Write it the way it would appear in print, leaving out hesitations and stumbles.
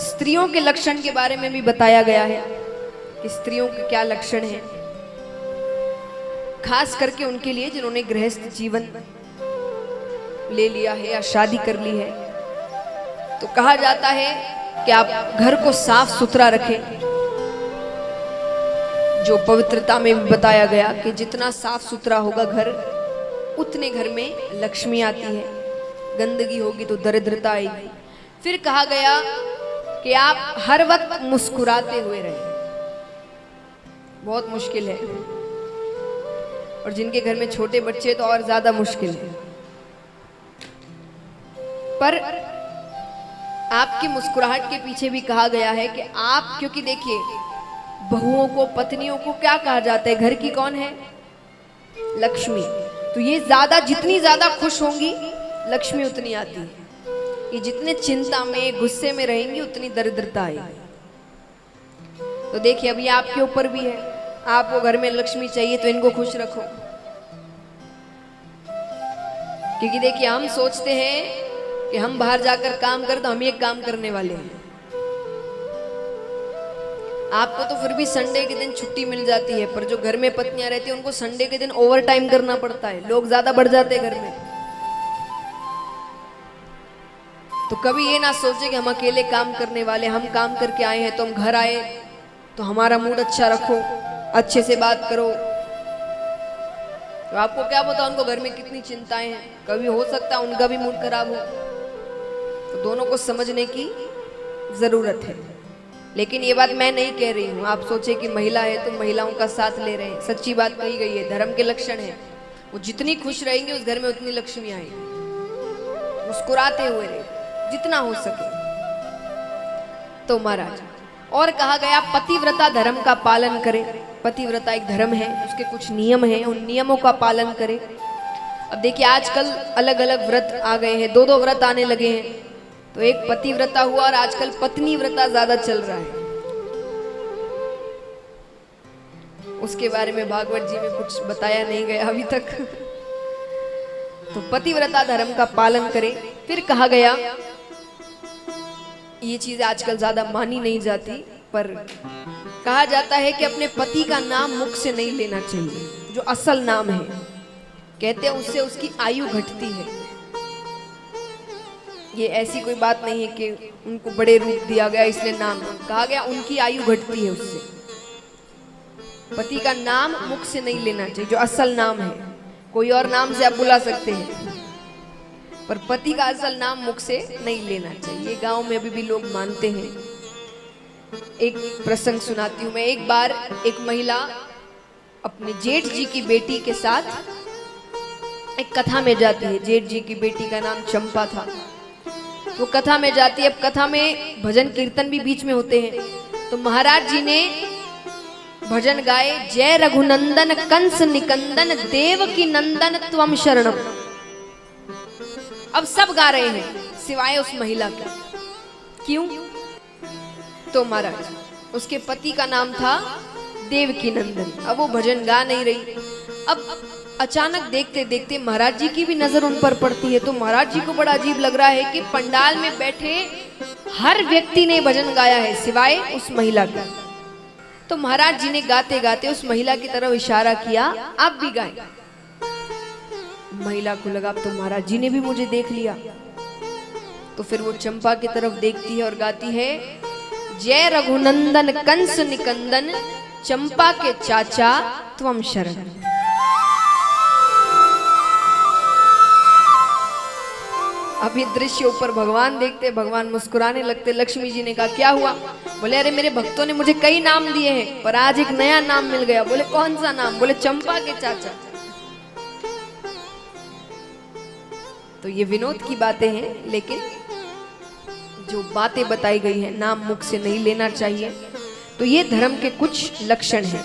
स्त्रियों के लक्षण के बारे में भी बताया गया है कि स्त्रियों के क्या लक्षण हैं, खास करके उनके लिए जिन्होंने गृहस्थ जीवन ले लिया है या शादी कर ली है। तो कहा जाता है कि आप घर को साफ सुथरा रखें। जो पवित्रता में भी बताया गया कि जितना साफ सुथरा होगा घर, उतने घर में लक्ष्मी आती है। गंदगी होगी तो दरिद्रता आएगी। फिर कहा गया कि आप हर वक्त मुस्कुराते हुए रहें। बहुत मुश्किल है, और जिनके घर में छोटे बच्चे तो और ज्यादा मुश्किल है। पर आपकी मुस्कुराहट के पीछे भी कहा गया है कि आप, क्योंकि देखिए बहुओं को, पत्नियों को क्या कहा जाता है, घर की कौन है? लक्ष्मी। तो ये ज्यादा, जितनी ज्यादा खुश होंगी लक्ष्मी उतनी आती है। ये जितने चिंता में, गुस्से में रहेंगी उतनी दरिद्रता आएगी। तो देखिए अभी आपके ऊपर भी है, आपको घर में लक्ष्मी चाहिए तो इनको खुश रखो। क्योंकि देखिए हम सोचते हैं कि हम बाहर जाकर काम कर, तो हम एक काम करने वाले हैं। आपको तो फिर भी संडे के दिन छुट्टी मिल जाती है, पर जो घर में पत्नियां रहती हैं उनको संडे के दिन ओवर टाइम करना पड़ता है। लोग ज्यादा बढ़ जाते हैं घर में। तो कभी ये ना सोचे कि हम अकेले काम करने वाले, हम काम करके आए हैं तो हम घर आए तो हमारा मूड अच्छा रखो, अच्छे से बात करो। तो आपको क्या पता उनको घर में कितनी चिंताएं हैं, कभी हो सकता है उनका भी मूड खराब हो। तो दोनों को समझने की जरूरत है। लेकिन ये बात मैं नहीं कह रही हूँ, आप सोचे कि महिला है तो महिलाओं का साथ ले रहे हैं। सच्ची बात कही गई है, धर्म के लक्षण है। वो जितनी खुश रहेंगे उस घर में उतनी लक्ष्मी आएगी। मुस्कुराते हुए रहे जितना हो सके। तो महाराज और कहा गया पतिव्रता धर्म का पालन करे। पतिव्रता एक धर्म है, उसके कुछ नियम हैं, उन नियमों का पालन करे। अब देखिए आजकल अलग अलग व्रत आ गए हैं, दो दो व्रत आने लगे हैं। तो एक पतिव्रता हुआ और आजकल पत्नी व्रता ज्यादा चल रहा है। उसके बारे में भागवत जी में कुछ बताया नहीं गया अभी तक। तो पतिव्रता धर्म का पालन करे। फिर कहा गया, ये चीज आजकल ज्यादा मानी नहीं जाती, पर कहा जाता है कि अपने पति का नाम मुख से नहीं लेना चाहिए, जो असल नाम है। कहते हैं उससे उसकी आयु घटती है। ये ऐसी कोई बात नहीं है कि उनको बड़े रूप दिया गया इसलिए नाम कहा गया, उनकी आयु घटती है उससे। पति का नाम मुख से नहीं लेना चाहिए, जो असल नाम है। कोई और नाम से आप बुला सकते हैं, पर पति का असल नाम मुख से नहीं लेना चाहिए। गांव में अभी भी लोग मानते हैं। एक प्रसंग सुनाती हूँ मैं। एक बार एक महिला अपने जेठ जी की बेटी के साथ एक कथा में जाती है। जेठ जी की बेटी का नाम चंपा था। वो कथा में जाती है। अब कथा में भजन कीर्तन भी बीच में होते हैं। तो महाराज जी ने भजन गाए, जय रघुनंदन कंस निकंदन देवकी नंदन त्वम शरणम। अब सब गा रहे हैं सिवाय उस महिला के। क्यों? तो महाराज उसके पति का नाम था देवकी नंदन। अब वो भजन गा नहीं रही। अब अचानक देखते देखते महाराज जी की भी नजर उन पर पड़ती है। तो महाराज जी को बड़ा अजीब लग रहा है कि पंडाल में बैठे हर व्यक्ति ने भजन गाया है सिवाय उस महिला का। तो महाराज जी ने गाते गाते उस महिला की तरफ इशारा किया, आप भी गाएं। महिला को लगा तो महाराज जी ने भी मुझे देख लिया। तो फिर वो चंपा की तरफ देखती है और गाती है, जय रघुनंदन कंस निकंदन चंपा के चाचा त्वम शरण। अभी दृश्य ऊपर भगवान देखते, भगवान मुस्कुराने लगते। लक्ष्मी जी ने कहा क्या हुआ? बोले अरे मेरे भक्तों ने मुझे कई नाम दिए हैं, पर आज एक नया नाम मिल गया। बोले कौन सा नाम? बोले चंपा के चाचा। तो ये विनोद की बातें हैं, लेकिन जो बातें बताई गई हैं, नाम मुख से नहीं लेना चाहिए। तो ये धर्म के कुछ लक्षण हैं।